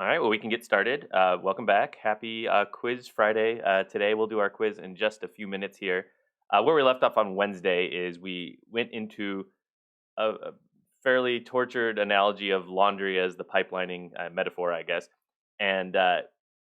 All right, well, we can get started. Welcome back. Happy Quiz Friday. Today we'll do our quiz in just a few minutes here. Where we left off on Wednesday is we went into a fairly tortured analogy of laundry as the pipelining metaphor, I guess. And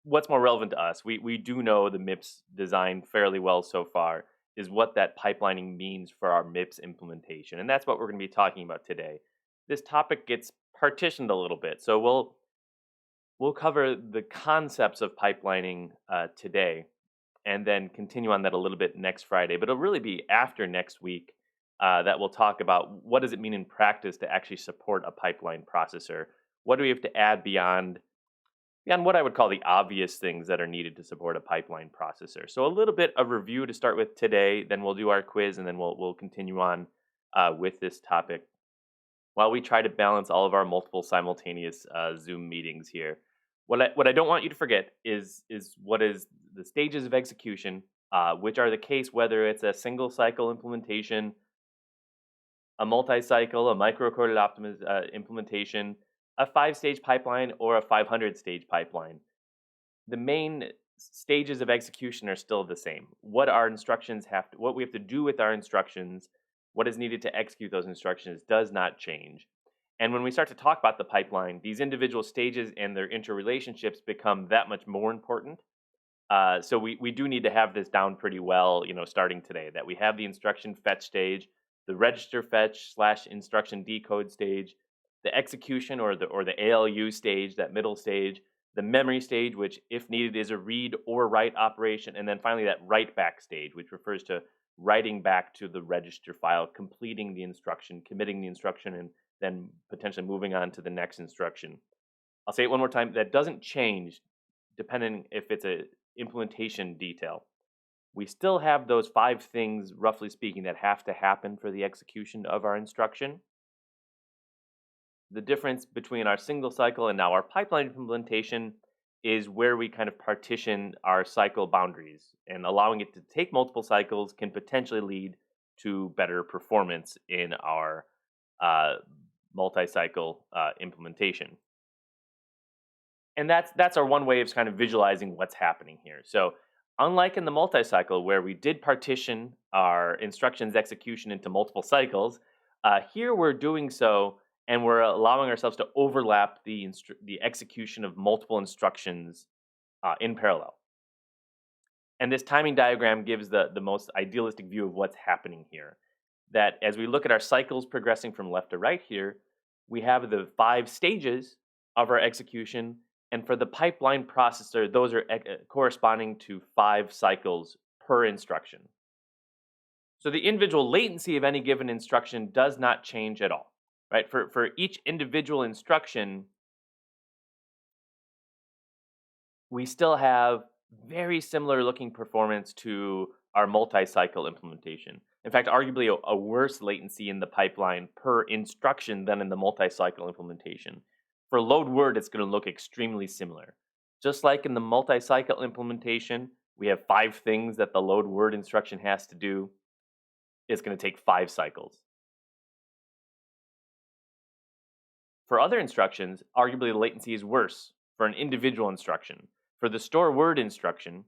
what's more relevant to us, we do know the MIPS design fairly well so far, is what that pipelining means for our MIPS implementation. And that's what we're going to be talking about today. This topic gets partitioned a little bit. So we'll cover the concepts of pipelining today and then continue on that a little bit next Friday. But it'll really be after next week that we'll talk about what does it mean in practice to actually support a pipeline processor. What do we have to add beyond what I would call the obvious things that are needed to support a pipeline processor? So a little bit of review to start with today. Then we'll do our quiz, and then we'll continue on with this topic while we try to balance all of our multiple simultaneous Zoom meetings here. What I don't want you to forget is what is the stages of execution, which are the case whether it's a single cycle implementation, a multi-cycle, a micro-coded implementation, a five-stage pipeline, or a 500-stage pipeline. The main stages of execution are still the same. What we have to do with our instructions, what is needed to execute those instructions does not change. And when we start to talk about the pipeline, these individual stages and their interrelationships become that much more important. So we do need to have this down pretty well, starting today. That we have the instruction fetch stage, the register fetch slash instruction decode stage, the execution or the ALU stage, that middle stage, the memory stage, which if needed is a read or write operation, and then finally that write back stage, which refers to writing back to the register file, completing the instruction, committing the instruction, and then potentially moving on to the next instruction. I'll say it one more time. That doesn't change depending if it's a implementation detail. We still have those five things, roughly speaking, that have to happen for the execution of our instruction. The difference between our single cycle and now our pipeline implementation is where we kind of partition our cycle boundaries, and allowing it to take multiple cycles can potentially lead to better performance in our uh, multi-cycle implementation. And that's our one way of kind of visualizing what's happening here. So unlike in the multi-cycle where we did partition our instructions execution into multiple cycles, here we're doing so and we're allowing ourselves to overlap the execution of multiple instructions in parallel. And this timing diagram gives the most idealistic view of what's happening here. That as we look at our cycles progressing from left to right here, we have the five stages of our execution. And for the pipeline processor, those are corresponding to five cycles per instruction. So the individual latency of any given instruction does not change at all, right? For each individual instruction, we still have very similar looking performance to our multi-cycle implementation. In fact, arguably a worse latency in the pipeline per instruction than in the multi-cycle implementation. For load word, it's going to look extremely similar. Just like in the multi-cycle implementation, we have five things that the load word instruction has to do. It's going to take 5 cycles. For other instructions, arguably the latency is worse for an individual instruction. For the store word instruction,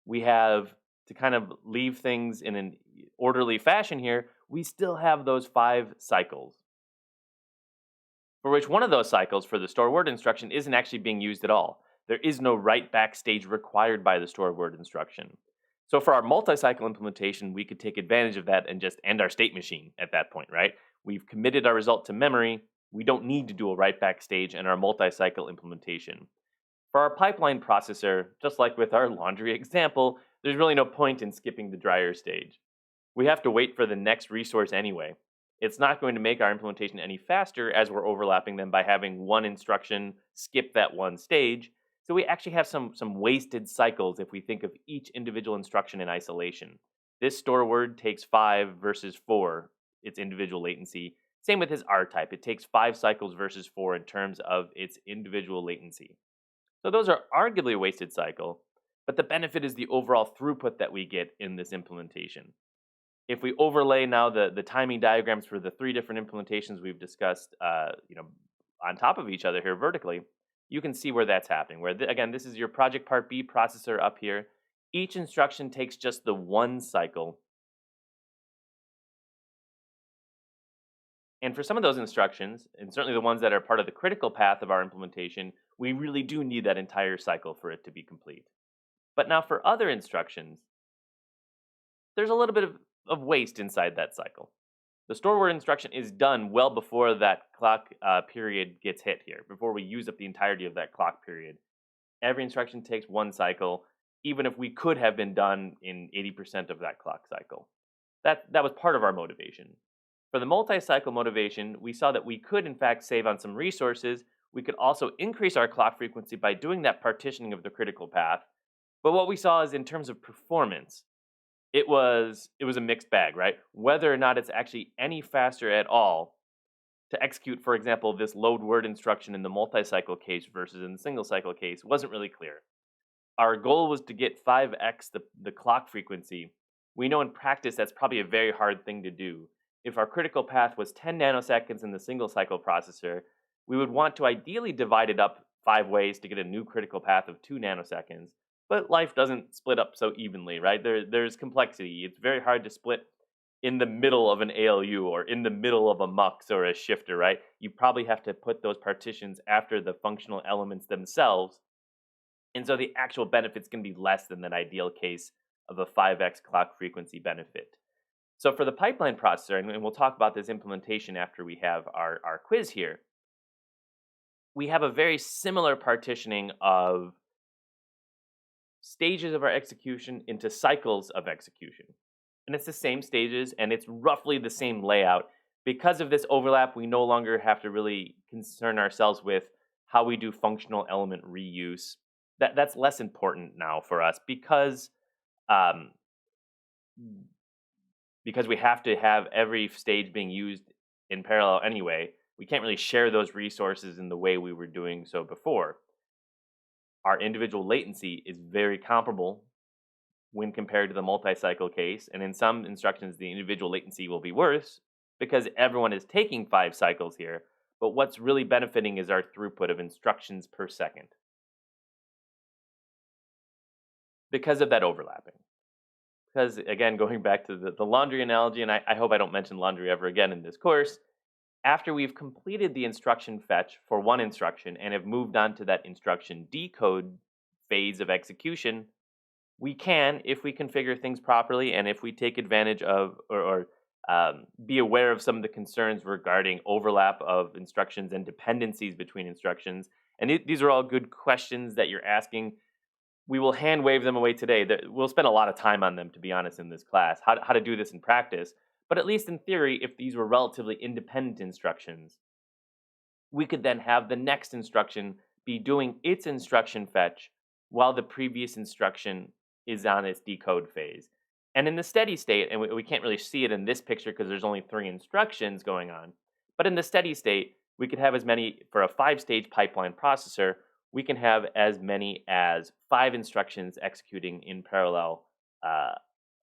we have to kind of leave things in an orderly fashion here. We still have those 5 cycles, for which one of those cycles for the store word instruction isn't actually being used at all. There is no write back stage required by the store word instruction. So for our multi-cycle implementation, we could take advantage of that and just end our state machine at that point, right? We've committed our result to memory. We don't need to do a write back stage in our multi-cycle implementation. For our pipeline processor, just like with our laundry example, there's really no point in skipping the dryer stage. We have to wait for the next resource anyway. It's not going to make our implementation any faster as we're overlapping them by having one instruction skip that one stage. So we actually have some wasted cycles if we think of each individual instruction in isolation. This store word takes 5 versus 4, its individual latency. Same with this R type. It takes 5 cycles versus 4 in terms of its individual latency. So those are arguably a wasted cycle, but the benefit is the overall throughput that we get in this implementation. If we overlay now the timing diagrams for the 3 different implementations we've discussed, on top of each other here vertically, you can see where that's happening. Where, again, this is your project part B processor up here. Each instruction takes just the one cycle. And for some of those instructions, and certainly the ones that are part of the critical path of our implementation, we really do need that entire cycle for it to be complete. But now for other instructions, there's a little bit of waste inside that cycle. The store word instruction is done well before that clock period gets hit here, before we use up the entirety of that clock period. Every instruction takes one cycle, even if we could have been done in 80% of that clock cycle. That was part of our motivation. For the multi-cycle motivation, we saw that we could in fact save on some resources. We could also increase our clock frequency by doing that partitioning of the critical path. But what we saw is in terms of performance, it was a mixed bag, right? Whether or not it's actually any faster at all to execute, for example, this load word instruction in the multi-cycle case versus in the single cycle case wasn't really clear. Our goal was to get 5x the clock frequency. We know in practice that's probably a very hard thing to do. If our critical path was 10 nanoseconds in the single cycle processor, we would want to ideally divide it up 5 ways to get a new critical path of 2 nanoseconds. But life doesn't split up so evenly, right? There's complexity. It's very hard to split in the middle of an ALU or in the middle of a mux or a shifter, right? You probably have to put those partitions after the functional elements themselves, and so the actual benefit's going to be less than that ideal case of a 5x clock frequency benefit. So for the pipeline processor, and we'll talk about this implementation after we have our quiz here, we have a very similar partitioning of stages of our execution into cycles of execution. And it's the same stages and it's roughly the same layout. Because of this overlap, we no longer have to really concern ourselves with how we do functional element reuse. That's less important now for us um, because we have to have every stage being used in parallel anyway. We can't really share those resources in the way we were doing so before. Our individual latency is very comparable when compared to the multi-cycle case, and in some instructions, the individual latency will be worse because everyone is taking 5 cycles here. But what's really benefiting is our throughput of instructions per second because of that overlapping. Because again, going back to the laundry analogy, and I hope I don't mention laundry ever again in this course, after we've completed the instruction fetch for one instruction and have moved on to that instruction decode phase of execution, we can, if we configure things properly and if we take advantage of or be aware of some of the concerns regarding overlap of instructions and dependencies between instructions. And these are all good questions that you're asking. We will hand wave them away today. We'll spend a lot of time on them, to be honest, in this class, how to do this in practice. But at least in theory, if these were relatively independent instructions, we could then have the next instruction be doing its instruction fetch while the previous instruction is on its decode phase. And in the steady state, and we can't really see it in this picture because there's only 3 instructions going on, but in the steady state, we could have as many, for a 5 stage pipeline processor, we can have as many as 5 instructions executing in parallel uh,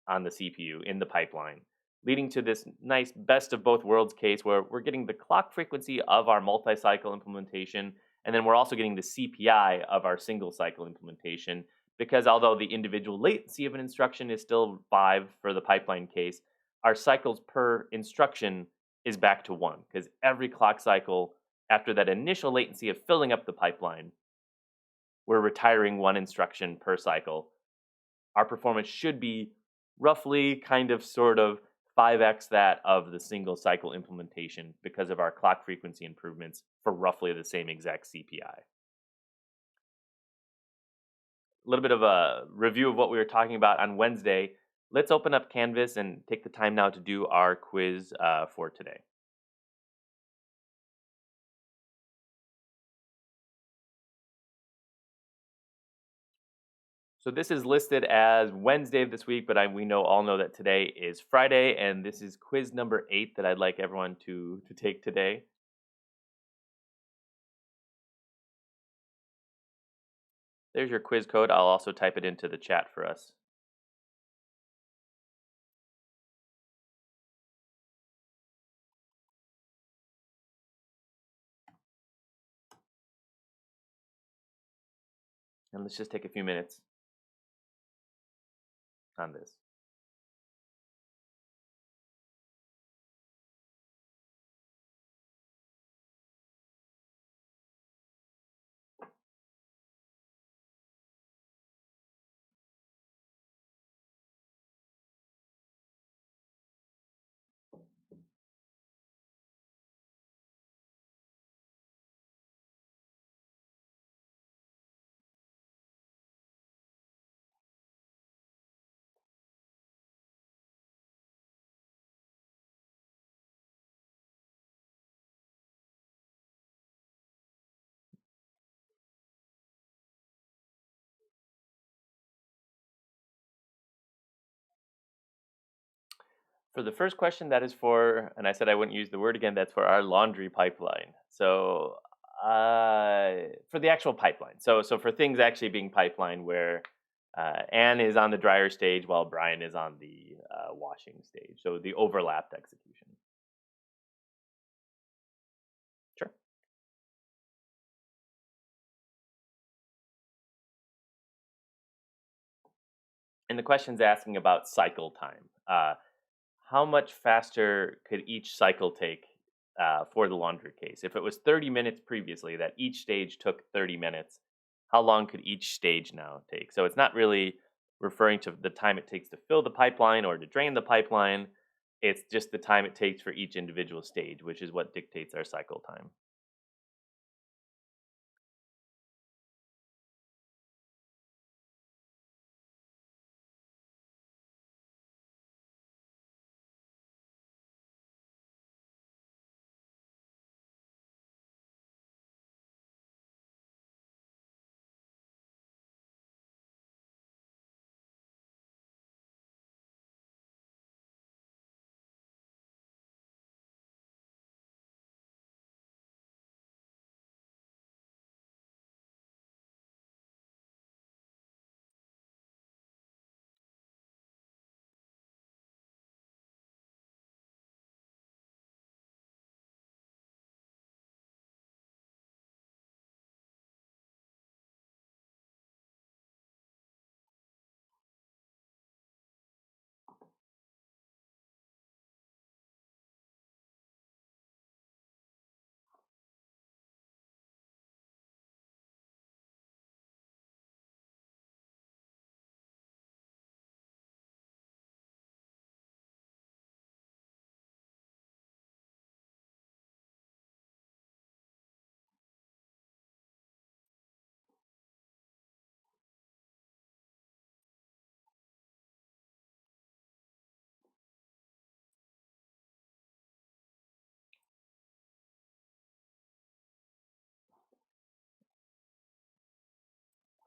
on the CPU in the pipeline, leading to this nice best of both worlds case where we're getting the clock frequency of our multi-cycle implementation, and then we're also getting the CPI of our single cycle implementation. Because although the individual latency of an instruction is still 5 for the pipeline case, our cycles per instruction is back to 1, because every clock cycle after that initial latency of filling up the pipeline, we're retiring 1 instruction per cycle. Our performance should be roughly kind of sort of 5x that of the single cycle implementation because of our clock frequency improvements for roughly the same exact CPI. A little bit of a review of what we were talking about on Wednesday. Let's open up Canvas and take the time now to do our quiz for today. So this is listed as Wednesday of this week, but we all know that today is Friday, and this is quiz number 8 that I'd like everyone to take today. There's your quiz code. I'll also type it into the chat for us. And let's just take a few minutes on this. For the first question, that is for, and I said I wouldn't use the word again, that's for our laundry pipeline. So for the actual pipeline. So for things actually being pipeline where Anne is on the dryer stage while Brian is on the washing stage. So the overlapped execution. Sure. And the question's asking about cycle time. How much faster could each cycle take for the laundry case? If it was 30 minutes previously, that each stage took 30 minutes, how long could each stage now take? So it's not really referring to the time it takes to fill the pipeline or to drain the pipeline. It's just the time it takes for each individual stage, which is what dictates our cycle time.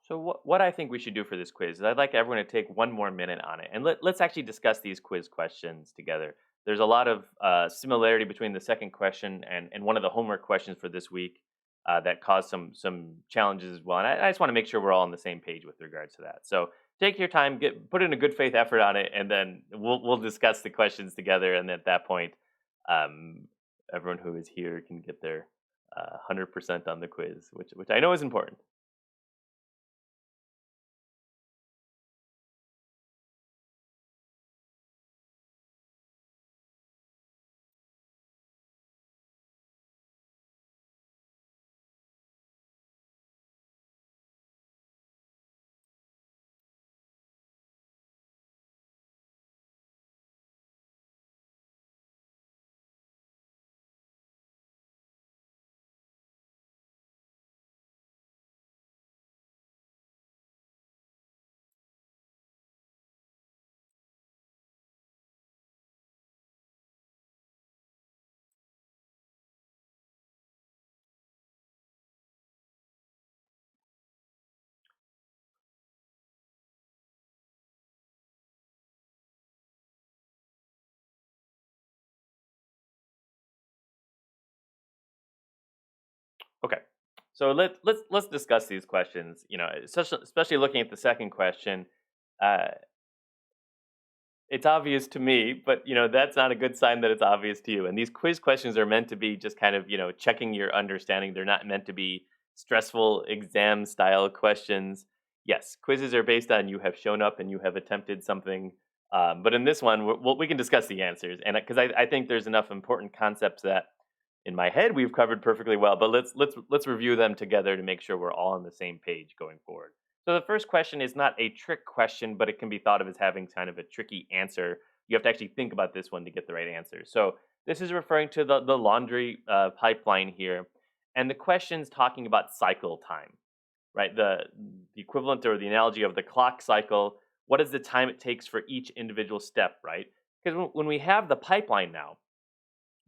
So what I think we should do for this quiz is I'd like everyone to take one more minute on it, and let's actually discuss these quiz questions together. There's a lot of similarity between the second question and one of the homework questions for this week that caused some challenges as well. And I just want to make sure we're all on the same page with regards to that. So take your time, put in a good faith effort on it, and then we'll discuss the questions together. And at that point, um, everyone who is here can get their 100% on the quiz, which I know is important. Okay. So let's discuss these questions. You know, especially looking at the second question, uh, it's obvious to me, but that's not a good sign that it's obvious to you. And these quiz questions are meant to be just kind of checking your understanding. They're not meant to be stressful exam style questions. Yes, quizzes are based on you have shown up and you have attempted something. But in this one, we can discuss the answers, and because I think there's enough important concepts that in my head we've covered perfectly well. But let's review them together to make sure we're all on the same page going forward. So the first question is not a trick question, but it can be thought of as having kind of a tricky answer. You have to actually think about this one to get the right answer. So this is referring to the laundry pipeline here, and the question's talking about cycle time, right? The equivalent or the analogy of the clock cycle. What is the time it takes for each individual step, right? Because when we have the pipeline now,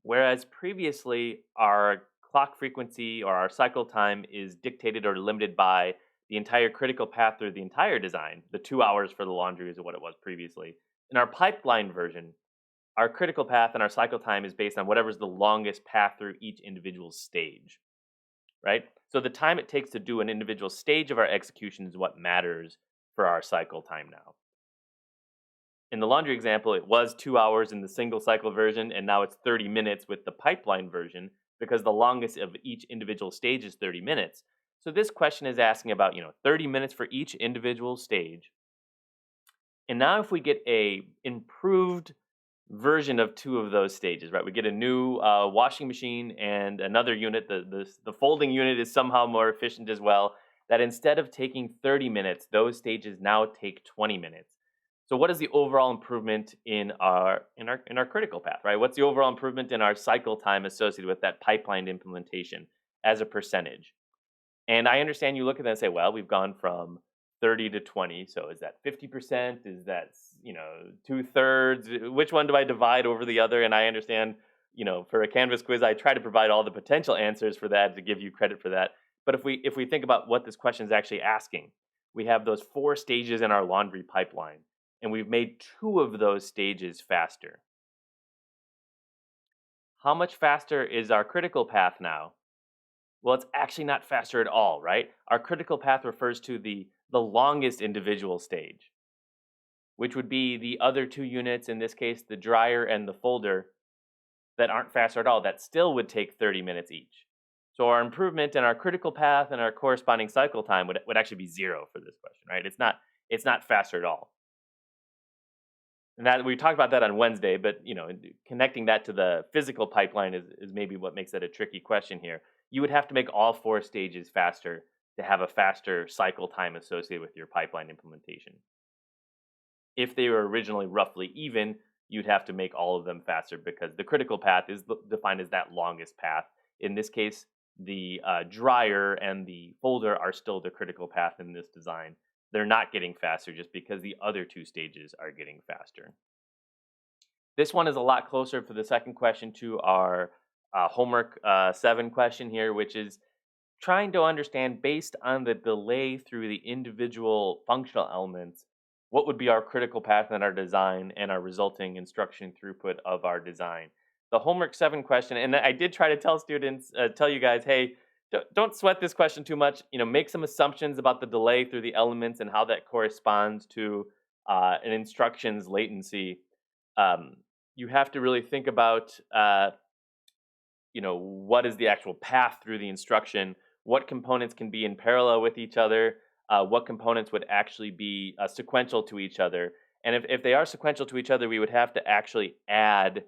whereas previously our clock frequency or our cycle time is dictated or limited by the entire critical path through the entire design, the 2 hours for the laundry is what it was previously. In our pipeline version, our critical path and our cycle time is based on whatever's the longest path through each individual stage, right? So the time it takes to do an individual stage of our execution is what matters for our cycle time now. In the laundry example, it was 2 hours in the single cycle version, and now it's 30 minutes with the pipeline version because the longest of each individual stage is 30 minutes. So this question is asking about, 30 minutes for each individual stage. And now if we get a improved version of two of those stages, right? We get a new washing machine and another unit. The folding unit is somehow more efficient as well. That instead of taking 30 minutes, those stages now take 20 minutes. So what is the overall improvement in our critical path, right? What's the overall improvement in our cycle time associated with that pipeline implementation as a percentage? And I understand you look at that and say, well, we've gone from 30 to 20. So is that 50%? Is that, two-thirds? Which one do I divide over the other? And I understand, for a Canvas quiz, I try to provide all the potential answers for that to give you credit for that. But if we think about what this question is actually asking, we have those 4 stages in our laundry pipeline, and we've made 2 of those stages faster. How much faster is our critical path now? Well, it's actually not faster at all, right? Our critical path refers to the longest individual stage, which would be the other 2 units, in this case, the dryer and the folder, that aren't faster at all, that still would take 30 minutes each. So our improvement in our critical path and our corresponding cycle time would actually be 0 for this question, right? It's not faster at all. And that we talked about that on Wednesday, but connecting that to the physical pipeline is maybe what makes it a tricky question here. You would have to make all 4 stages faster to have a faster cycle time associated with your pipeline implementation. If they were originally roughly even, you'd have to make all of them faster because the critical path is defined as that longest path. In this case, the dryer and the folder are still the critical path in this design. They're not getting faster just because the other 2 stages are getting faster. This one is a lot closer for the second question to our homework 7 question here, which is trying to understand, based on the delay through the individual functional elements, what would be our critical path in our design and our resulting instruction throughput of our design. The homework 7 question, and I did try to tell students, tell you guys, hey, don't sweat this question too much. Make some assumptions about the delay through the elements and how that corresponds to an instruction's latency. Um, you have to really think about, what is the actual path through the instruction, what components can be in parallel with each other, what components would actually be sequential to each other. And if they are sequential to each other, we would have to actually add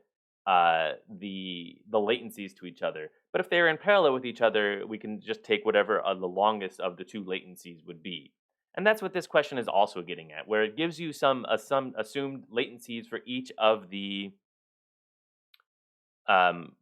the latencies to each other. But if they're in parallel with each other, we can just take whatever the longest of the 2 latencies would be. And that's what this question is also getting at, where it gives you some assumed latencies for um,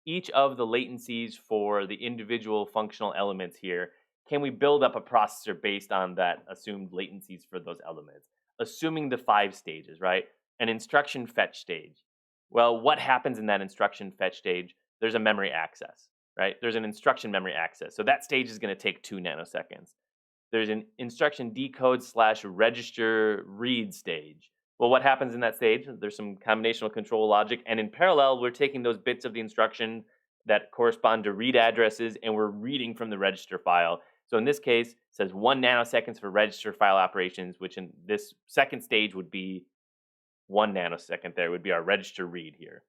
each of the latencies for the individual functional elements here. Can we build up a processor based on that assumed latencies for those elements? Assuming the 5 stages, right? An instruction fetch stage. Well, what happens in that instruction fetch stage? There's a memory access, right? There's an instruction memory access. So that stage is going to take 2 nanoseconds. There's an instruction decode / register read stage. Well, what happens in that stage? There's some combinational control logic, and in parallel, we're taking those bits of the instruction that correspond to read addresses, and we're reading from the register file. So in this case, it says 1 nanoseconds for register file operations, which in this second stage would be 1 nanosecond there, would be our register read here.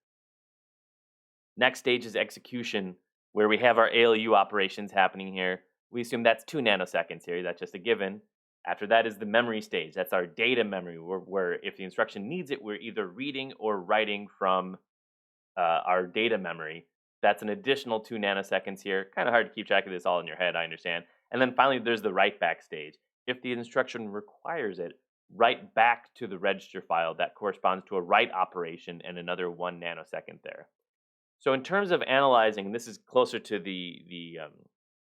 Next stage is execution, where we have our ALU operations happening here. We assume that's 2 nanoseconds here. That's just a given. After that is the memory stage. That's our data memory, where if the instruction needs it, we're either reading or writing from our data memory. That's an additional 2 nanoseconds here. Kind of hard to keep track of this all in your head, I understand. And then finally, there's the write back stage. If the instruction requires it, write back to the register file. That corresponds to a write operation and another 1 nanosecond there. So in terms of analyzing, this is closer to the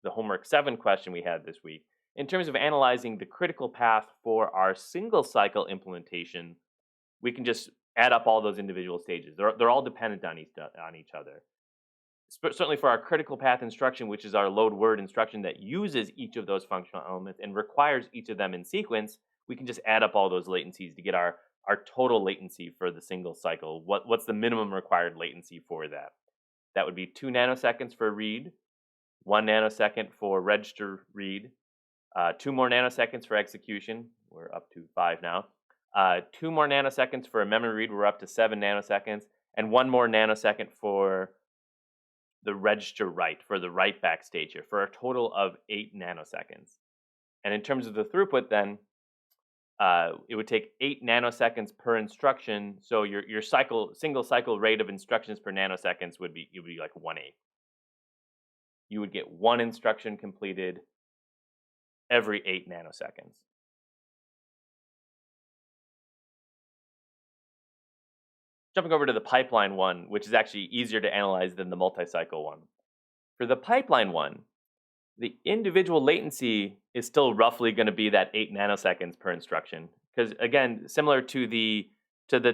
homework 7 question we had this week. In terms of analyzing the critical path for our single cycle implementation, we can just add up all those individual stages. They're all dependent on each other. Certainly for our critical path instruction, which is our load word instruction that uses each of those functional elements and requires each of them in sequence, we can just add up all those latencies to get our total latency for the single cycle. What's the minimum required latency for that? That would be 2 nanoseconds for read, 1 nanosecond for register read, 2 more nanoseconds for execution. We're up to 5 now. 2 more nanoseconds for a memory read. We're up to 7 nanoseconds. And 1 more nanosecond for the register write, for the write back stage here, for a total of 8 nanoseconds. And in terms of the throughput then, it would take 8 nanoseconds per instruction. So your single cycle rate of instructions per nanoseconds would be like 1/8. You would get 1 instruction completed every 8 nanoseconds. Jumping over to the pipeline one, which is actually easier to analyze than the multi-cycle one. For the pipeline one, the individual latency is still roughly going to be that 8 nanoseconds per instruction. Because again, similar to the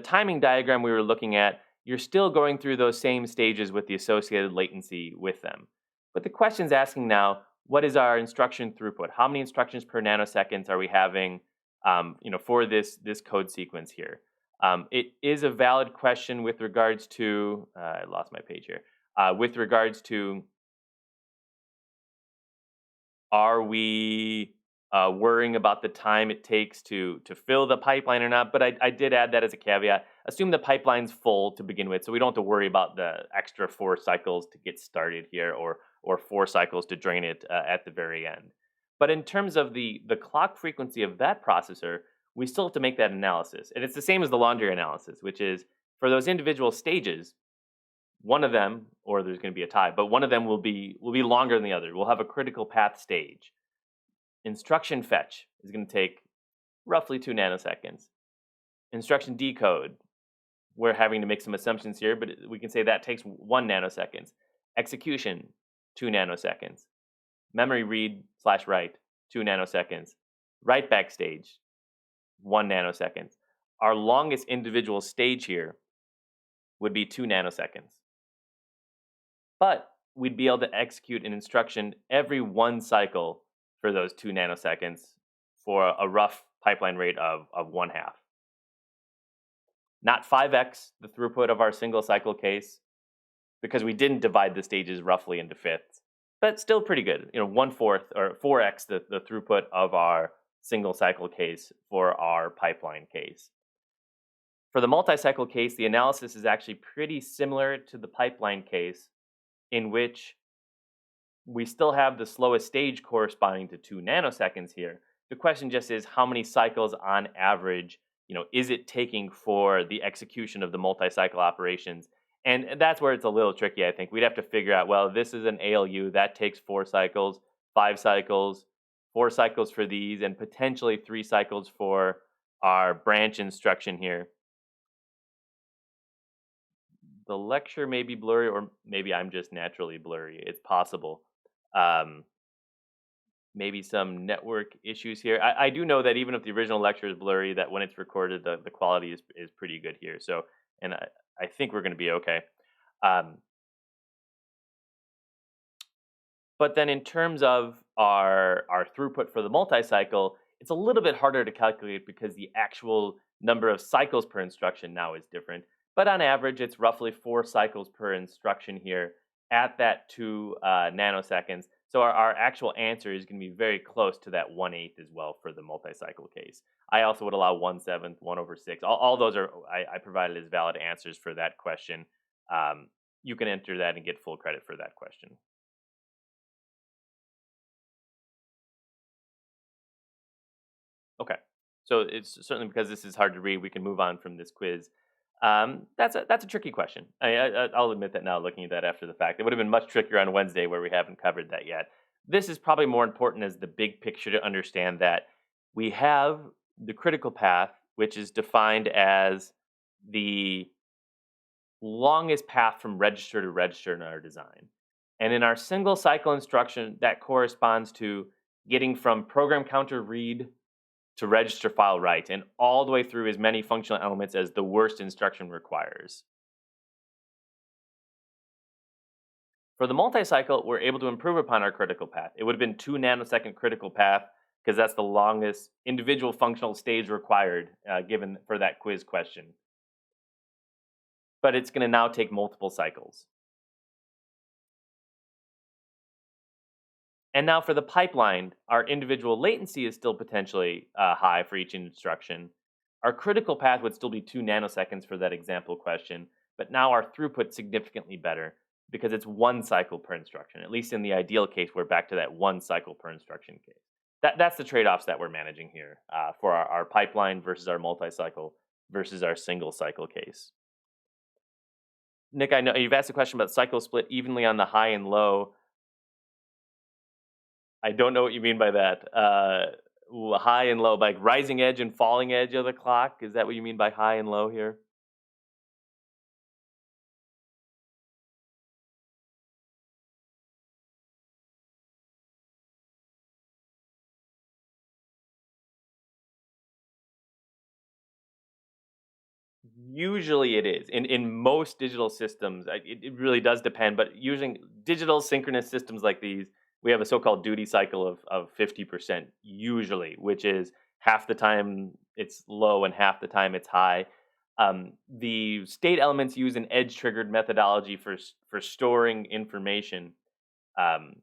timing diagram we were looking at, you're still going through those same stages with the associated latency with them. But the question's asking now, what is our instruction throughput? How many instructions per nanoseconds are we having for this code sequence here? It is a valid question with regards to, I lost my page here, with regards to, are we worrying about the time it takes to fill the pipeline or not? But I did add that as a caveat. Assume the pipeline's full to begin with, so we don't have to worry about the extra 4 cycles to get started here, or 4 cycles to drain it at the very end. But in terms of the clock frequency of that processor, we still have to make that analysis. And it's the same as the laundry analysis, which is for those individual stages, one of them, or there's going to be a tie, but one of them will be longer than the other. We'll have a critical path stage. Instruction fetch is going to take roughly 2 nanoseconds. Instruction decode, we're having to make some assumptions here, but we can say that takes 1 nanosecond. Execution, 2 nanoseconds. Memory read/write, 2 nanoseconds. Write back stage, 1 nanosecond. Our longest individual stage here would be 2 nanoseconds. But we'd be able to execute an instruction every 1 cycle for those 2 nanoseconds for a rough pipeline rate of 1/2. Not 5x the throughput of our single cycle case, because we didn't divide the stages roughly into fifths, but still pretty good. 1/4 or 4x the throughput of our single cycle case for our pipeline case. For the multi-cycle case, the analysis is actually pretty similar to the pipeline case, in which we still have the slowest stage corresponding to 2 nanoseconds here. The question just is, how many cycles on average, is it taking for the execution of the multi-cycle operations? And that's where it's a little tricky, I think. We'd have to figure out, well, this is an ALU, that takes 4 cycles, 5 cycles, 4 cycles for these, and potentially 3 cycles for our branch instruction here. The lecture may be blurry, or maybe I'm just naturally blurry. It's possible. Maybe some network issues here. I do know that even if the original lecture is blurry, that when it's recorded, the quality is pretty good here. So, and I think we're going to be okay. But then in terms of our throughput for the multi-cycle, it's a little bit harder to calculate because the actual number of cycles per instruction now is different. But on average, it's roughly 4 cycles per instruction here at that 2 nanoseconds. So our actual answer is going to be very close to that 1/8 as well for the multi-cycle case. I also would allow 1/7, 1/6. All those are I provided as valid answers for that question. You can enter that and get full credit for that question. So it's certainly because this is hard to read, we can move on from this quiz. That's a tricky question. I'll admit that now, looking at that after the fact. It would have been much trickier on Wednesday, where we haven't covered that yet. This is probably more important as the big picture to understand that we have the critical path, which is defined as the longest path from register to register in our design. And in our single cycle instruction, that corresponds to getting from program counter read to register file write, and all the way through as many functional elements as the worst instruction requires. For the multi-cycle, we're able to improve upon our critical path. It would have been 2 nanosecond critical path because that's the longest individual functional stage required given for that quiz question. But it's going to now take multiple cycles. And now for the pipeline, our individual latency is still potentially high for each instruction. Our critical path would still be 2 nanoseconds for that example question, but now our throughput significantly better because it's 1 cycle per instruction. At least in the ideal case, we're back to that 1 cycle per instruction case. That's the trade-offs that we're managing here for our pipeline versus our multi-cycle versus our single cycle case. Nick, I know you've asked a question about cycle split evenly on the high and low. I don't know what you mean by that. High and low, like rising edge and falling edge of the clock. Is that what you mean by high and low here? Usually it is. In most digital systems, it really does depend. But using digital synchronous systems like these, we have a so-called duty cycle of 50% usually, which is half the time it's low and half the time it's high. The state elements use an edge-triggered methodology for storing information. Um,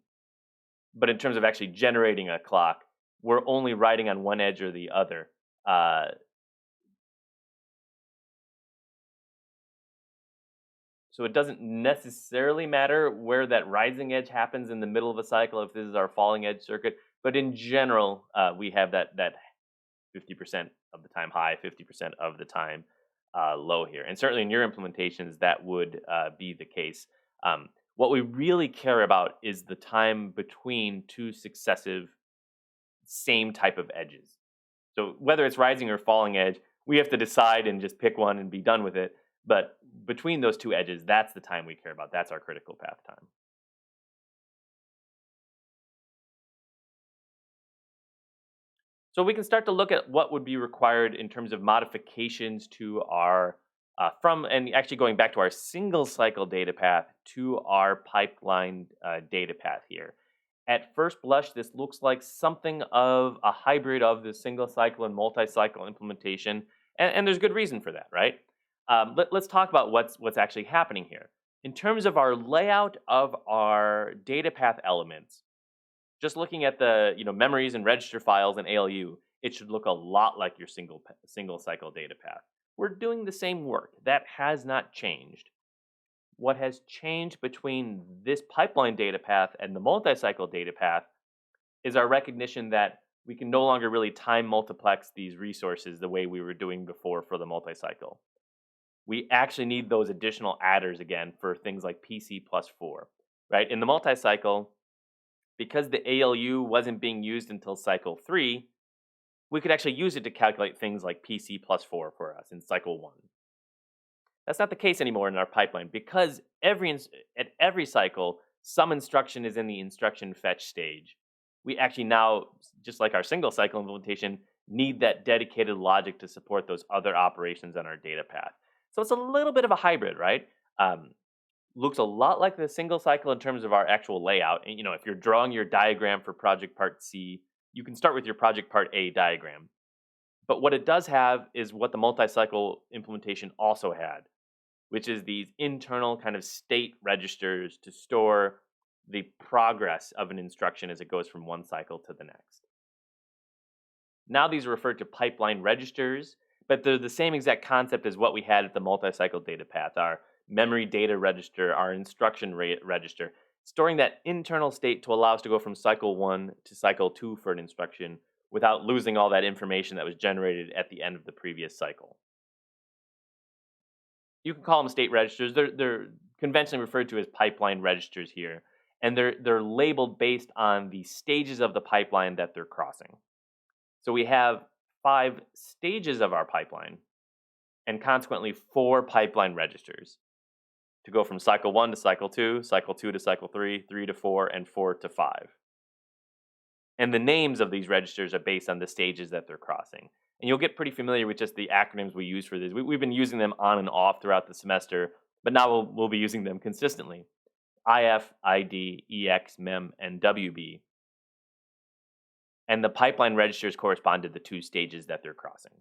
but in terms of actually generating a clock, we're only writing on one edge or the other. Uh, So it doesn't necessarily matter where that rising edge happens in the middle of a cycle if this is our falling edge circuit. But in general, we have that 50% of the time high, 50% of the time low here. And certainly in your implementations, that would be the case. What we really care about is the time between two successive same type of edges. So whether it's rising or falling edge, we have to decide and just pick one and be done with it. But between those two edges, that's the time we care about. That's our critical path time. So we can start to look at what would be required in terms of modifications to our from and actually going back to our single cycle data path to our pipeline data path here. At first blush, this looks like something of a hybrid of the single cycle and multi-cycle implementation, and there's good reason for that, right? Let's talk about what's actually happening here. In terms of our layout of our data path elements, just looking at the memories and register files in ALU, it should look a lot like your single cycle data path. We're doing the same work. That has not changed. What has changed between this pipeline data path and the multi-cycle data path is our recognition that we can no longer really time multiplex these resources the way we were doing before for the multi-cycle. We actually need those additional adders again for things like PC plus 4, right? In the multi-cycle, because the ALU wasn't being used until cycle 3, we could actually use it to calculate things like PC plus 4 for us in cycle 1. That's not the case anymore in our pipeline because at every cycle, some instruction is in the instruction fetch stage. We actually now, just like our single cycle implementation, need that dedicated logic to support those other operations on our data path. So it's a little bit of a hybrid, right? Looks a lot like the single cycle in terms of our actual layout. And if you're drawing your diagram for project part C, you can start with your project part A diagram. But what it does have is what the multi-cycle implementation also had, which is these internal kind of state registers to store the progress of an instruction as it goes from one cycle to the next. Now these are referred to pipeline registers, but they're the same exact concept as what we had at the multi-cycle data path, our memory data register, our instruction register, storing that internal state to allow us to go from cycle 1 to cycle 2 for an instruction without losing all that information that was generated at the end of the previous cycle. You can call them state registers. They're conventionally referred to as pipeline registers here, and they're labeled based on the stages of the pipeline that they're crossing. So we have 5 stages of our pipeline, and consequently 4 pipeline registers to go from cycle 1 to cycle 2 to cycle 3, 3 to 4, and 4 to 5. And the names of these registers are based on the stages that they're crossing. And you'll get pretty familiar with just the acronyms we use for this. We've been using them on and off throughout the semester, but now we'll be using them consistently. IF, ID, EX, MEM, and WB. And the pipeline registers correspond to the 2 stages that they're crossing.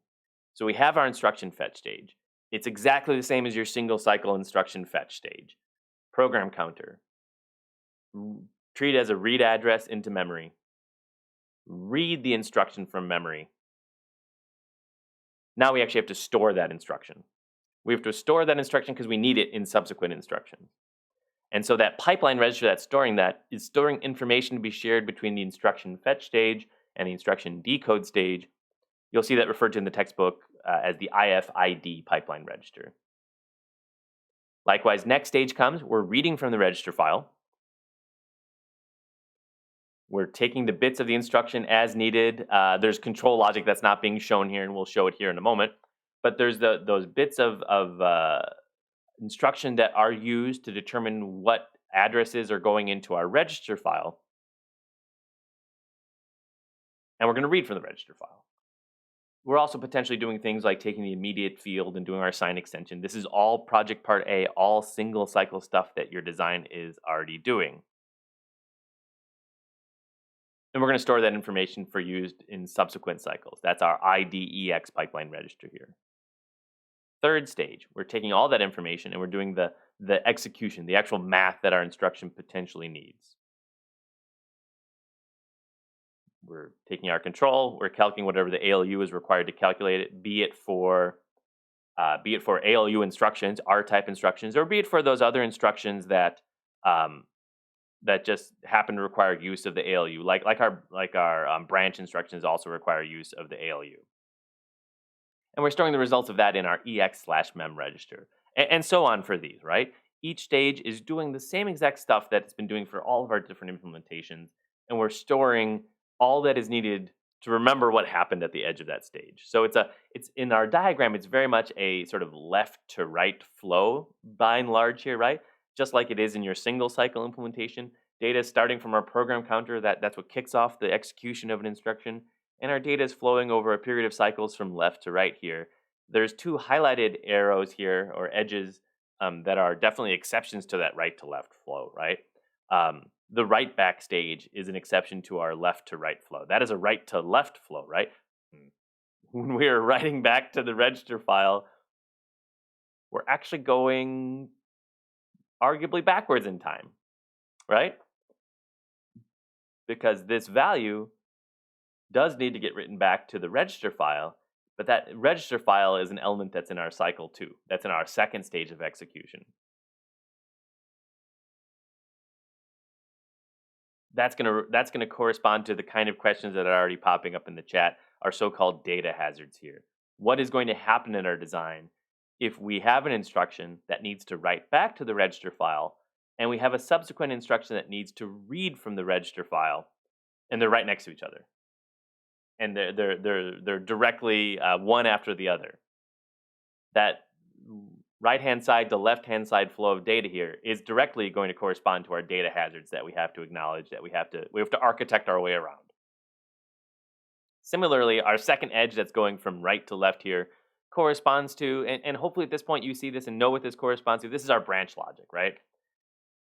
So we have our instruction fetch stage. It's exactly the same as your single cycle instruction fetch stage. Program counter. Treat it as a read address into memory. Read the instruction from memory. Now we actually have to store that instruction. We have to store that instruction because we need it in subsequent instructions. And so that pipeline register that's storing that is storing information to be shared between the instruction fetch stage and the instruction decode stage. You'll see that referred to in the textbook as the IFID pipeline register. Likewise, next stage comes, we're reading from the register file. We're taking the bits of the instruction as needed. There's control logic that's not being shown here, and we'll show it here in a moment. But there's those bits of instruction that are used to determine what addresses are going into our register file. And we're going to read from the register file. We're also potentially doing things like taking the immediate field and doing our sign extension. This is all project part A, all single cycle stuff that your design is already doing. And we're going to store that information for use in subsequent cycles. That's our IDEX pipeline register here. Third stage, we're taking all that information and we're doing the execution, the actual math that our instruction potentially needs. We're taking our control, we're calculating whatever the ALU is required to calculate it, be it for ALU instructions, R-type instructions, or be it for those other instructions that that just happen to require use of the ALU, like our branch instructions also require use of the ALU. And we're storing the results of that in our EX/mem register, and so on for these, right? Each stage is doing the same exact stuff that it's been doing for all of our different implementations, and we're storing all that is needed to remember what happened at the edge of that stage. So it's in our diagram, it's very much a sort of left to right flow by and large here, right? Just like it is in your single cycle implementation. Data is starting from our program counter, that's what kicks off the execution of an instruction, and our data is flowing over a period of cycles from left to right here. There's 2 highlighted arrows here, or edges, that are definitely exceptions to that right to left flow, right? The right back stage is an exception to our left to right flow. That is a right to left flow, right? When we are writing back to the register file, we're actually going arguably backwards in time, right? Because this value does need to get written back to the register file, but that register file is an element that's in our cycle 2. That's in our second stage of execution. That's gonna correspond to the kind of questions that are already popping up in the chat, our so-called data hazards here. What is going to happen in our design if we have an instruction that needs to write back to the register file, and we have a subsequent instruction that needs to read from the register file, and they're right next to each other, and they're directly one after the other. That right-hand side to left-hand side flow of data here is directly going to correspond to our data hazards that we have to acknowledge, that we have to architect our way around. Similarly, our second edge that's going from right to left here corresponds to, and hopefully at this point you see this and know what this corresponds to. This is our branch logic, right?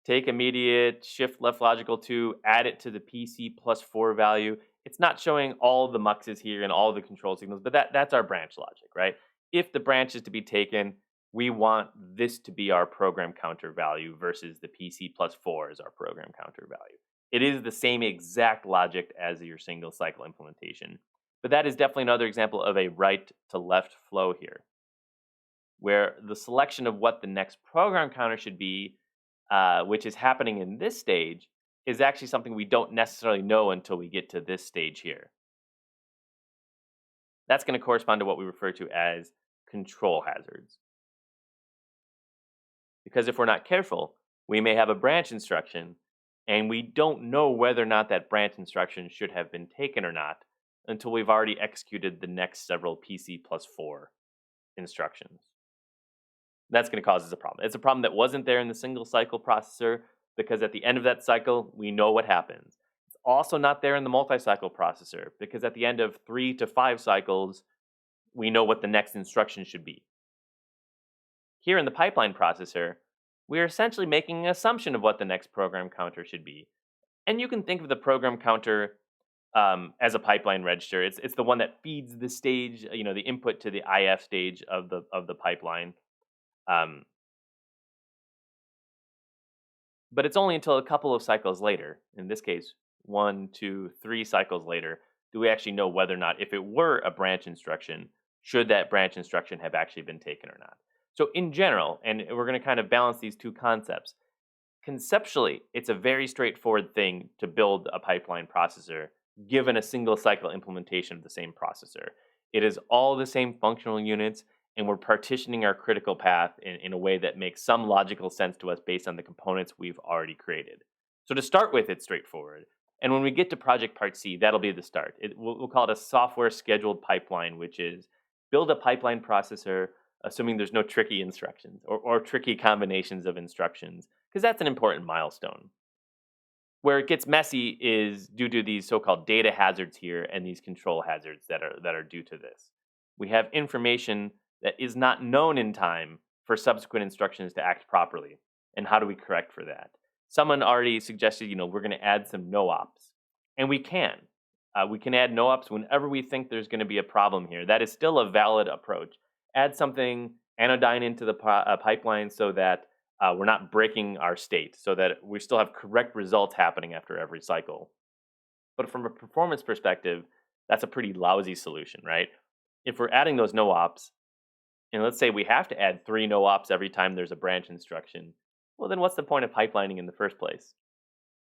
Take immediate, shift left logical 2, add it to the PC plus 4 value. It's not showing all the muxes here and all the control signals, but that's our branch logic, right? If the branch is to be taken, we want this to be our program counter value versus the PC plus 4 as our program counter value. It is the same exact logic as your single cycle implementation, but that is definitely another example of a right to left flow here, where the selection of what the next program counter should be, which is happening in this stage, is actually something we don't necessarily know until we get to this stage here. That's going to correspond to what we refer to as control hazards. Because if we're not careful, we may have a branch instruction and we don't know whether or not that branch instruction should have been taken or not until we've already executed the next several PC plus 4 instructions. That's going to cause us a problem. It's a problem that wasn't there in the single cycle processor because at the end of that cycle, we know what happens. It's also not there in the multi-cycle processor because at the end of 3 to 5 cycles, we know what the next instruction should be. Here in the pipeline processor, we are essentially making an assumption of what the next program counter should be. And you can think of the program counter as a pipeline register. It's the one that feeds the stage, the input to the IF stage of the pipeline. Um, but it's only until a couple of cycles later, in this case, 1, 2, 3 cycles later, do we actually know whether or not, if it were a branch instruction, should that branch instruction have actually been taken or not. So in general, and we're going to kind of balance these two concepts. Conceptually, it's a very straightforward thing to build a pipeline processor given a single cycle implementation of the same processor. It is all the same functional units, and we're partitioning our critical path in a way that makes some logical sense to us based on the components we've already created. So to start with, it's straightforward. And when we get to Project Part C, that'll be the start. We'll call it a software scheduled pipeline, which is build a pipeline processor assuming there's no tricky instructions or tricky combinations of instructions, because that's an important milestone. Where it gets messy is due to these so-called data hazards here and these control hazards that are due to this. We have information that is not known in time for subsequent instructions to act properly. And how do we correct for that? Someone already suggested, we're going to add some no-ops. And we can. We can add no-ops whenever we think there's going to be a problem here. That is still a valid approach. Add something anodyne into the pipeline so that we're not breaking our state, so that we still have correct results happening after every cycle. But from a performance perspective, that's a pretty lousy solution, right? If we're adding those no-ops, and let's say we have to add 3 no-ops every time there's a branch instruction, well, then what's the point of pipelining in the first place,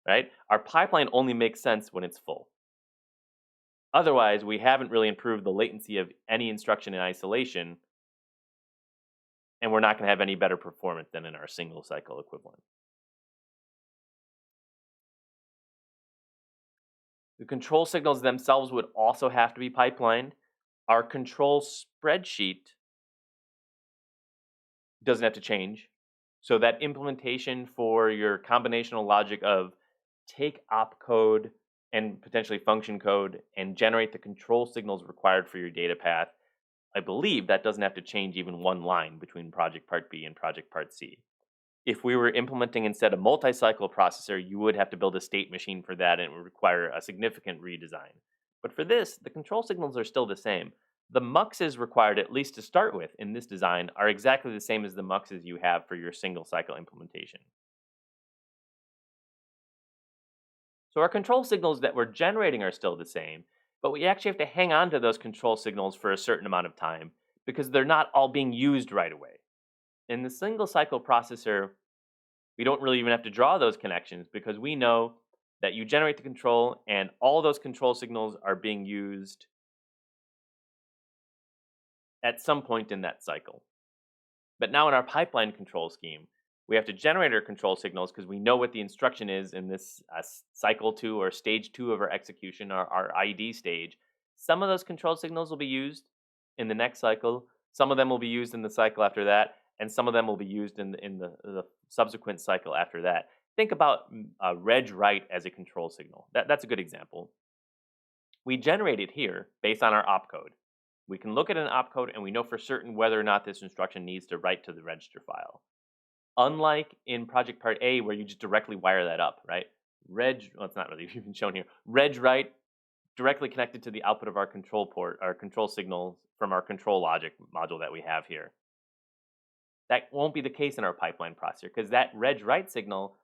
right? Our pipeline only makes sense when it's full. Otherwise, we haven't really improved the latency of any instruction in isolation, and we're not going to have any better performance than in our single cycle equivalent. The control signals themselves would also have to be pipelined. Our control spreadsheet doesn't have to change. So that implementation for your combinational logic of take opcode and potentially function code and generate the control signals required for your data path, I believe that doesn't have to change even one line between Project Part B and Project Part C. If we were implementing instead a multi-cycle processor, you would have to build a state machine for that and it would require a significant redesign. But for this, the control signals are still the same. The muxes required, at least to start with in this design, are exactly the same as the muxes you have for your single cycle implementation. So our control signals that we're generating are still the same, but we actually have to hang on to those control signals for a certain amount of time because they're not all being used right away. In the single cycle processor, we don't really even have to draw those connections because we know that you generate the control and all those control signals are being used at some point in that cycle. But now in our pipeline control scheme, we have to generate our control signals because we know what the instruction is in this cycle 2 or stage 2 of our execution, our ID stage. Some of those control signals will be used in the next cycle. Some of them will be used in the cycle after that. And some of them will be used in the subsequent cycle after that. Think about reg write as a control signal. That's a good example. We generate it here based on our opcode. We can look at an opcode and we know for certain whether or not this instruction needs to write to the register file. Unlike in Project Part A, where you just directly wire that up, right? It's not really even shown here. Reg write directly connected to the output of our control port, our control signals from our control logic module that we have here. That won't be the case in our pipeline processor because that reg write signal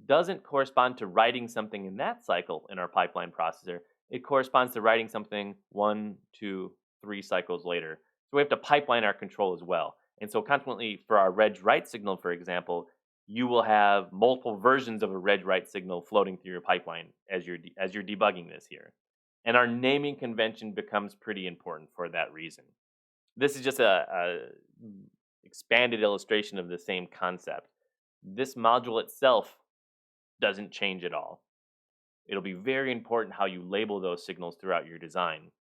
doesn't correspond to writing something in that cycle in our pipeline processor. It corresponds to writing something 1, 2, 3 cycles later. So we have to pipeline our control as well. And so consequently, for our reg write signal, for example, you will have multiple versions of a reg write signal floating through your pipeline as you're debugging this here. And our naming convention becomes pretty important for that reason. This is just a expanded illustration of the same concept. This module itself doesn't change at all. It'll be very important how you label those signals throughout your design.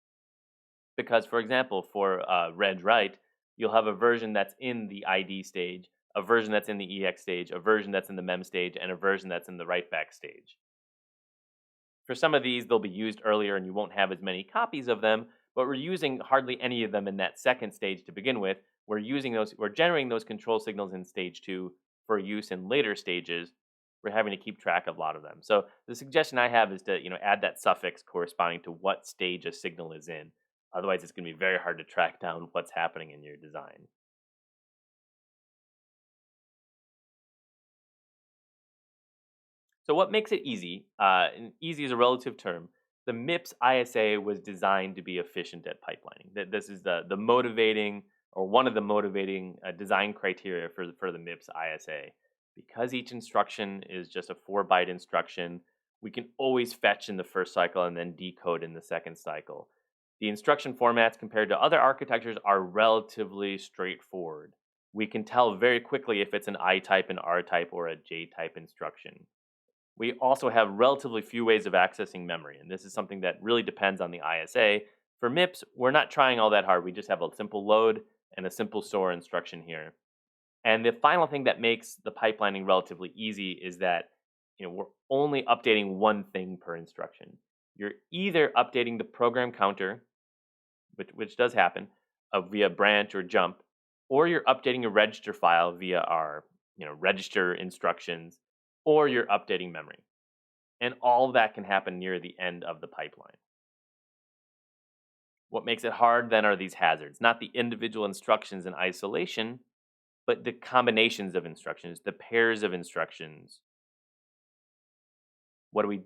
Because, for example, for read write, you'll have a version that's in the ID stage, a version that's in the EX stage, a version that's in the mem stage, and a version that's in the write back stage. For some of these, they'll be used earlier and you won't have as many copies of them, but we're using hardly any of them in that second stage to begin with. We're generating those control signals in stage two for use in later stages. We're having to keep track of a lot of them. So the suggestion I have is to, add that suffix corresponding to what stage a signal is in. Otherwise, it's going to be very hard to track down what's happening in your design. So what makes it easy? And easy is a relative term. The MIPS ISA was designed to be efficient at pipelining. That this is the motivating or one of the motivating design criteria for the MIPS ISA. Because each instruction is just a 4-byte instruction, we can always fetch in the first cycle and then decode in the second cycle. The instruction formats compared to other architectures are relatively straightforward. We can tell very quickly if it's an I type, an R type, or a J type instruction. We also have relatively few ways of accessing memory, and this is something that really depends on the ISA. For MIPS, we're not trying all that hard. We just have a simple load and a simple store instruction here. And the final thing that makes the pipelining relatively easy is that we're only updating one thing per instruction. You're either updating the program counter, which does happen, via branch or jump, or you're updating a register file via our register instructions, or you're updating memory. And all of that can happen near the end of the pipeline. What makes it hard then are these hazards, not the individual instructions in isolation, but the combinations of instructions, the pairs of instructions.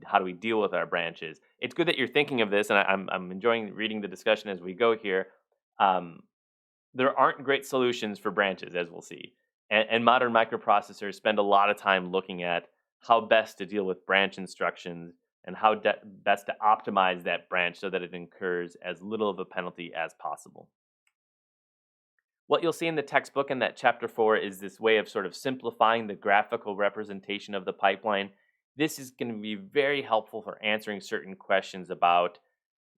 How do we deal with our branches? It's good that you're thinking of this, and I'm enjoying reading the discussion as we go here. Um, there aren't great solutions for branches, as we'll see. And modern microprocessors spend a lot of time looking at how best to deal with branch instructions and how best to optimize that branch so that it incurs as little of a penalty as possible. What you'll see in the textbook in that chapter 4 is this way of sort of simplifying the graphical representation of the pipeline. This is going to be very helpful for answering certain questions about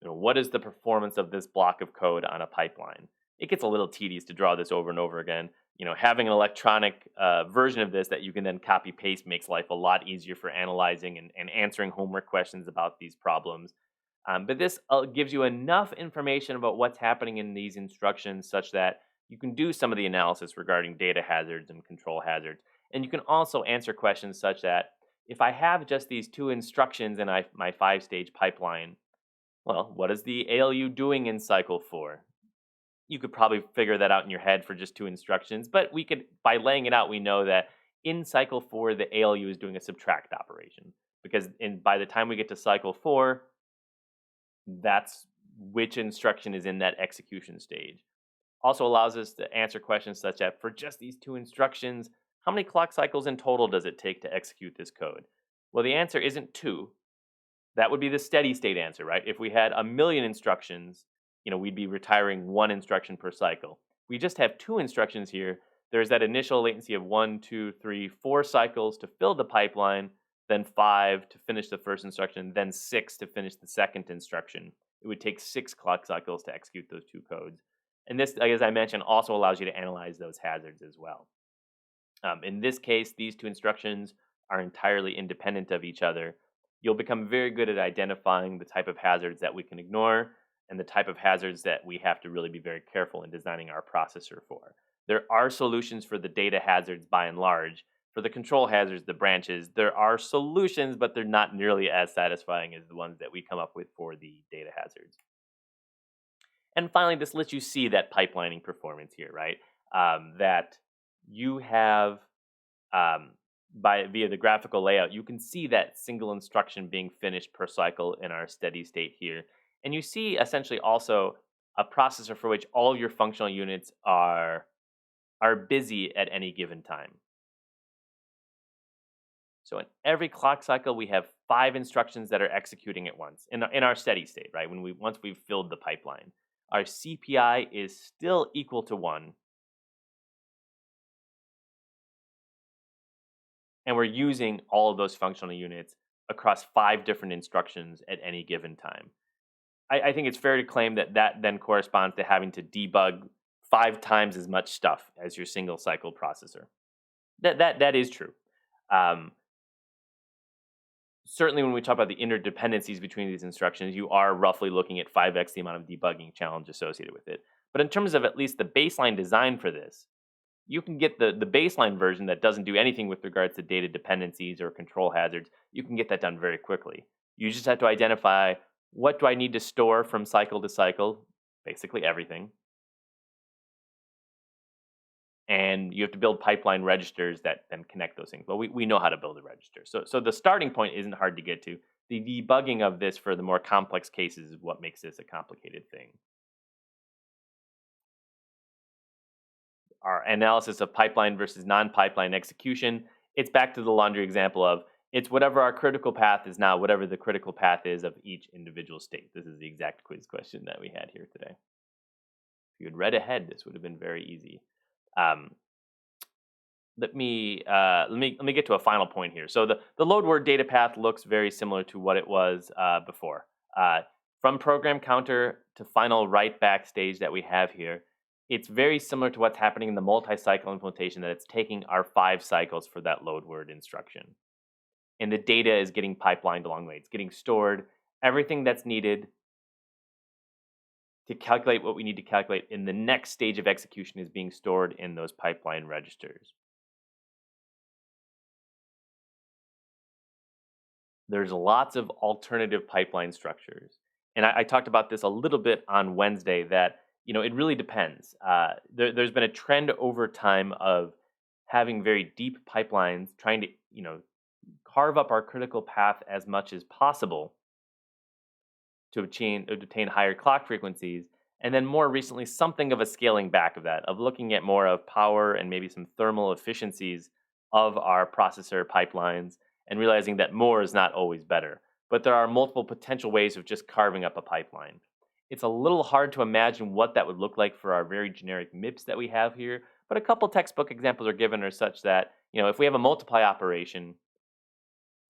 what is the performance of this block of code on a pipeline. It gets a little tedious to draw this over and over again. Having an electronic version of this that you can then copy paste makes life a lot easier for analyzing and answering homework questions about these problems. But this gives you enough information about what's happening in these instructions such that you can do some of the analysis regarding data hazards and control hazards. And you can also answer questions such that if I have just these two instructions in my 5-stage pipeline, well, what is the ALU doing in cycle 4? You could probably figure that out in your head for just two instructions, but by laying it out, we know that in cycle 4, the ALU is doing a subtract operation because by the time we get to cycle 4, that's which instruction is in that execution stage. Also allows us to answer questions such as, for just these two instructions, how many clock cycles in total does it take to execute this code? Well, the answer isn't 2. That would be the steady state answer, right? If we had a million instructions, we'd be retiring one instruction per cycle. We just have 2 instructions here. There's that initial latency of 1, 2, 3, 4 cycles to fill the pipeline, then 5 to finish the first instruction, then 6 to finish the second instruction. It would take 6 clock cycles to execute those 2 codes. And this, as I mentioned, also allows you to analyze those hazards as well. In this case, these 2 instructions are entirely independent of each other. You'll become very good at identifying the type of hazards that we can ignore and the type of hazards that we have to really be very careful in designing our processor for. There are solutions for the data hazards by and large. For the control hazards, the branches, there are solutions, but they're not nearly as satisfying as the ones that we come up with for the data hazards. And finally, this lets you see that pipelining performance here, right? That you have via the graphical layout, you can see that single instruction being finished per cycle in our steady state here. And you see essentially also a processor for which all of your functional units are busy at any given time. So in every clock cycle, we have 5 instructions that are executing at once in our steady state, right? Once we've filled the pipeline, our CPI is still equal to 1, and we're using all of those functional units across 5 different instructions at any given time. I think it's fair to claim that that then corresponds to having to debug 5 times as much stuff as your single cycle processor. That is true. Um, Certainly, when we talk about the interdependencies between these instructions, you are roughly looking at 5x the amount of debugging challenge associated with it. But in terms of at least the baseline design for this, you can get the baseline version that doesn't do anything with regards to data dependencies or control hazards. You can get that done very quickly. You just have to identify, what do I need to store from cycle to cycle, basically everything. And you have to build pipeline registers that then connect those things. Well, we know how to build a register. So the starting point isn't hard to get to. The debugging of this for the more complex cases is what makes this a complicated thing. Our analysis of pipeline versus non-pipeline execution, it's back to the laundry example of, it's whatever our critical path is now, whatever the critical path is of each individual state. This is the exact quiz question that we had here today. If you had read ahead, this would have been very easy. Um, let me get to a final point here. So the load word data path looks very similar to what it was before. From program counter to final write back stage that we have here, it's very similar to what's happening in the multi-cycle implementation, that it's taking our 5 cycles for that load word instruction. And the data is getting pipelined along the way. It's getting stored. Everything that's needed to calculate what we need to calculate in the next stage of execution is being stored in those pipeline registers. There's lots of alternative pipeline structures. And I talked about this a little bit on Wednesday, that, it really depends. There's been a trend over time of having very deep pipelines, trying to, carve up our critical path as much as possible to obtain higher clock frequencies. And then more recently, something of a scaling back of that, of looking at more of power and maybe some thermal efficiencies of our processor pipelines, and realizing that more is not always better. But there are multiple potential ways of just carving up a pipeline. It's a little hard to imagine what that would look like for our very generic MIPS that we have here, but a couple textbook examples are given are such that, if we have a multiply operation,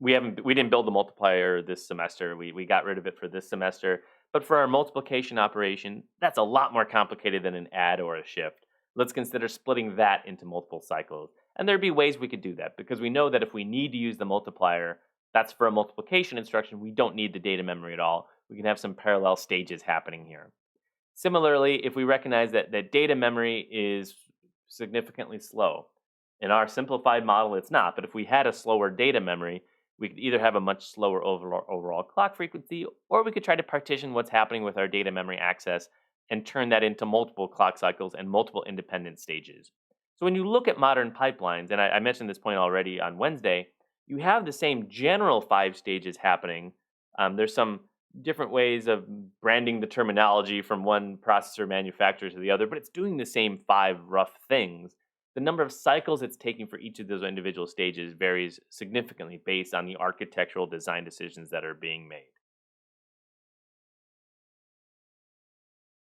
we didn't build the multiplier this semester. We got rid of it for this semester. But for our multiplication operation, that's a lot more complicated than an add or a shift. Let's consider splitting that into multiple cycles. And there'd be ways we could do that, because we know that if we need to use the multiplier, that's for a multiplication instruction. We don't need the data memory at all. We can have some parallel stages happening here. Similarly, if we recognize that data memory is significantly slow, in our simplified model, it's not. But if we had a slower data memory, we could either have a much slower overall clock frequency, or we could try to partition what's happening with our data memory access and turn that into multiple clock cycles and multiple independent stages. So when you look at modern pipelines, and I mentioned this point already on Wednesday, you have the same general 5 stages happening. There's some different ways of branding the terminology from one processor manufacturer to the other, but it's doing the same 5 rough things. The number of cycles it's taking for each of those individual stages varies significantly based on the architectural design decisions that are being made.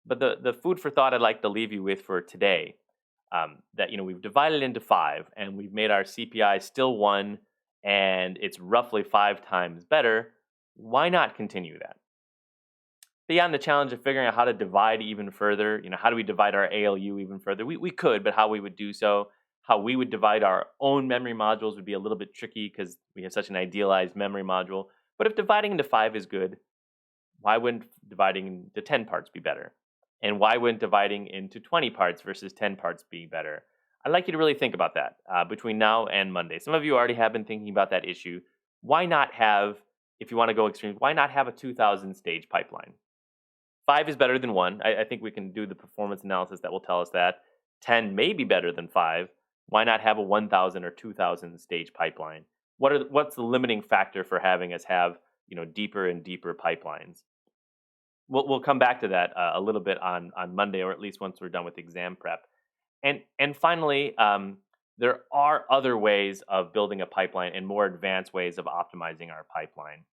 But the food for thought I'd like to leave you with for today, that, we've divided into 5, and we've made our CPI still 1, and it's roughly 5 times better. Why not continue that? Beyond the challenge of figuring out how to divide even further, how do we divide our ALU even further? We could, but how we would do so, how we would divide our own memory modules would be a little bit tricky, because we have such an idealized memory module. But if dividing into 5 is good, why wouldn't dividing into 10 parts be better? And why wouldn't dividing into 20 parts versus 10 parts be better? I'd like you to really think about that between now and Monday. Some of you already have been thinking about that issue. Why not have, if you want to go extreme, why not have a 2,000 stage pipeline? 5 is better than 1. I think we can do the performance analysis that will tell us that. 10 may be better than 5. Why not have a 1,000 or 2,000 stage pipeline? What's the limiting factor for having us have, deeper and deeper pipelines? We'll come back to that a little bit on Monday, or at least once we're done with exam prep. And finally, There are other ways of building a pipeline and more advanced ways of optimizing our pipeline.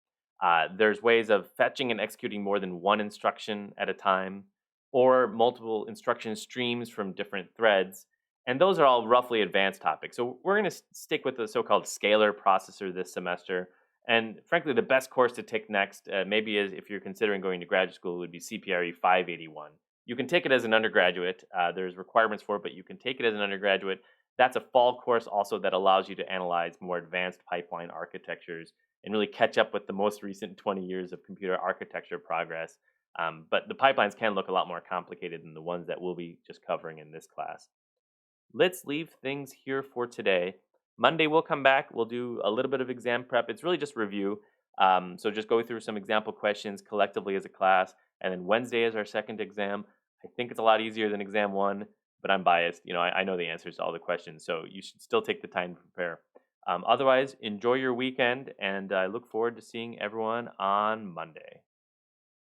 There's ways of fetching and executing more than one instruction at a time, or multiple instruction streams from different threads. And those are all roughly advanced topics. So we're going to stick with the so called scalar processor this semester. And frankly, the best course to take next, maybe is if you're considering going to graduate school, would be CPRE 581. You can take it as an undergraduate. There's requirements for it, but you can take it as an undergraduate. That's a fall course also that allows you to analyze more advanced pipeline architectures and really catch up with the most recent 20 years of computer architecture progress. But the pipelines can look a lot more complicated than the ones that we'll be just covering in this class. Let's leave things here for today. Monday we'll come back. We'll do a little bit of exam prep. It's really just review. So just go through some example questions collectively as a class, and then Wednesday is our second exam. I think it's a lot easier than exam one, but I'm biased. I know the answers to all the questions, so you should still take the time to prepare. Otherwise, enjoy your weekend, and I look forward to seeing everyone on Monday.